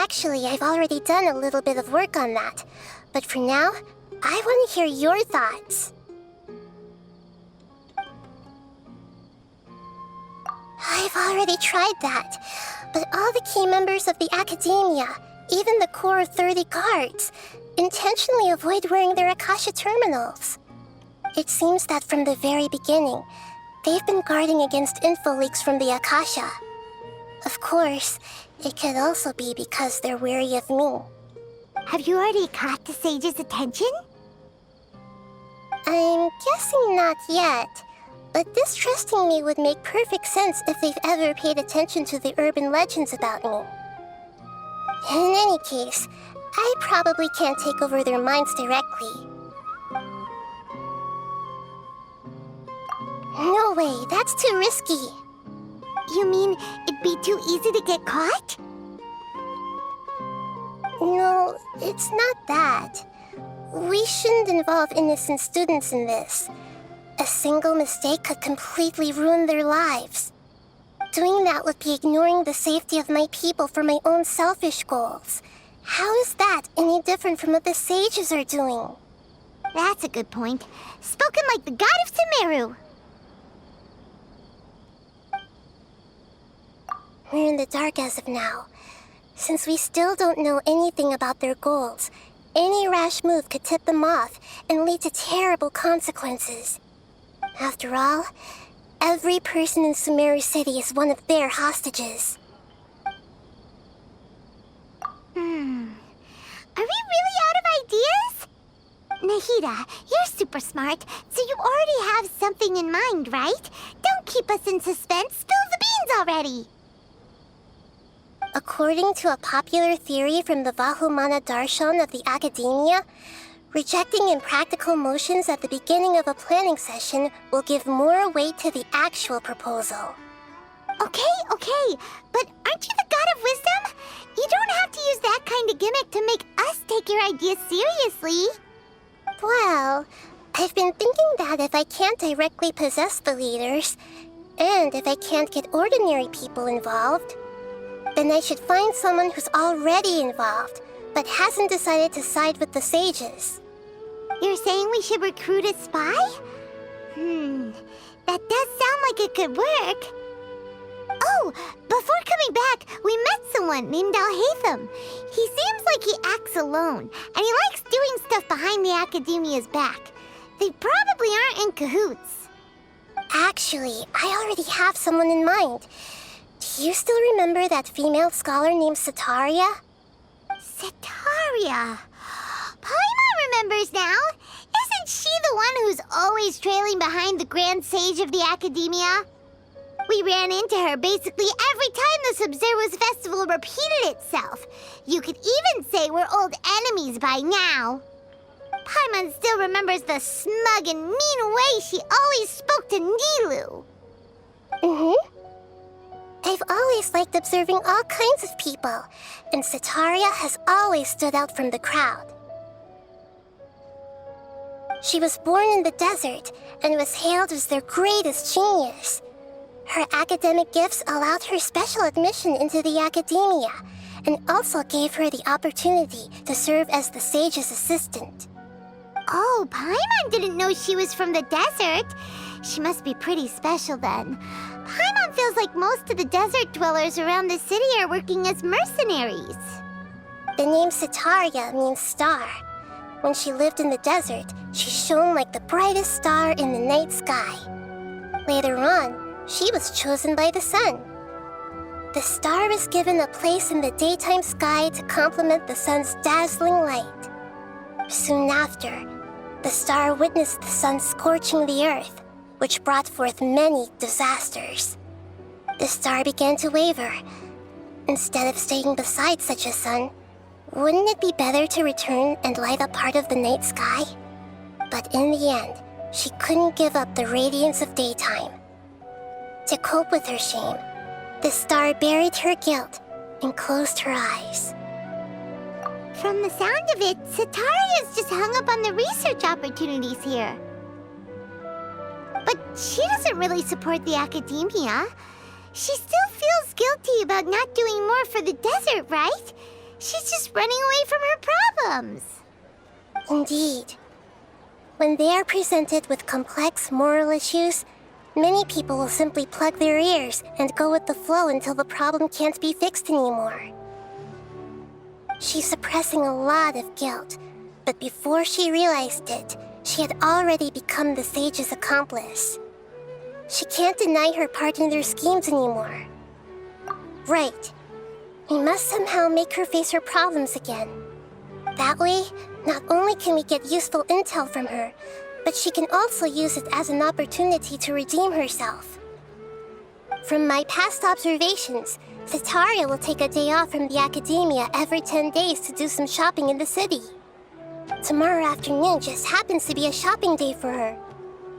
Actually, I've already done a little bit of work on that. But for now, I want to hear your thoughts. I've already tried that, but all the key members of the Academia, even the core of 30 guards, intentionally avoid wearing their Akasha terminals. It seems that from the very beginning, they've been guarding against info leaks from the Akasha. Of course, it could also be because they're wary of me. Have you already caught the sage's attention? I'm guessing not yet, but distrusting me would make perfect sense if they've ever paid attention to the urban legends about me. In any case, I probably can't take over their minds directly. No way, that's too risky. You mean it'd be too easy to get caught? No, it's not that. We shouldn't involve innocent students in this. A single mistake could completely ruin their lives. Doing that would be ignoring the safety of my people for my own selfish goals. How is that any different from what the sages are doing? That's a good point. Spoken like the god of Sumeru. We're in the dark as of now. Since we still don't know anything about their goals, any rash move could tip them off and lead to terrible consequences. After all, every person in Sumeru City is one of their hostages. Are we really out of ideas? Nahida, you're super smart, so you already have something in mind, right? Don't keep us in suspense. Spill the beans already. According to a popular theory from the Vahumana Darshan of the Academia, rejecting impractical motions at the beginning of a planning session will give more weight to the actual proposal. Okay, but aren't you the god of wisdom? You don't have to use that kind of gimmick to make us take your ideas seriously. Well, I've been thinking that if I can't directly possess the leaders, and if I can't get ordinary people involved, then I should find someone who's already involved, but hasn't decided to side with the sages. You're saying we should recruit a spy? That does sound like it could work. Oh, before coming back, we met someone named Alhaitham. He seems like he acts alone, and he likes doing stuff behind the Academia's back. They probably aren't in cahoots. Actually, I already have someone in mind. Do you still remember that female scholar named Sataria? Sataria. Paimon remembers now. Isn't she the one who's always trailing behind the Grand Sage of the Academia? We ran into her basically every time the Sub-Zero's festival repeated itself. You could even say we're old enemies by now. Paimon still remembers the smug and mean way she always spoke to Nilu. I've always liked observing all kinds of people, and Sataria has always stood out from the crowd. She was born in the desert and was hailed as their greatest genius. Her academic gifts allowed her special admission into the Academia, and also gave her the opportunity to serve as the sage's assistant. Oh, Paimon didn't know she was from the desert. She must be pretty special then. Paimon feels like most of the desert dwellers around the city are working as mercenaries. The name Sataria means star. When she lived in the desert, she shone like the brightest star in the night sky. Later on, she was chosen by the sun. The star was given a place in the daytime sky to complement the sun's dazzling light. Soon after, the star witnessed the sun scorching the earth, which brought forth many disasters. The star began to waver. Instead of staying beside such a sun, wouldn't it be better to return and light up part of the night sky? But in the end, she couldn't give up the radiance of daytime. To cope with her shame, the star buried her guilt and closed her eyes. From the sound of it, Sataria's just hung up on the research opportunities here. But she doesn't really support the Academia. She still feels guilty about not doing more for the desert, right? She's just running away from her problems. Indeed. When they are presented with complex moral issues, many people will simply plug their ears and go with the flow until the problem can't be fixed anymore. She's suppressing a lot of guilt, but before she realized it, she had already become the sage's accomplice. She can't deny her part in their schemes anymore. Right. We must somehow make her face her problems again. That way, not only can we get useful intel from her, but she can also use it as an opportunity to redeem herself. From my past observations, Setaria will take a day off from the academia every 10 days to do some shopping in the city. Tomorrow afternoon just happens to be a shopping day for her.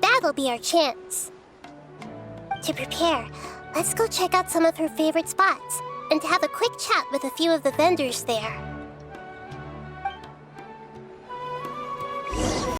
That'll be our chance. To prepare, let's go check out some of her favorite spots and have a quick chat with a few of the vendors there.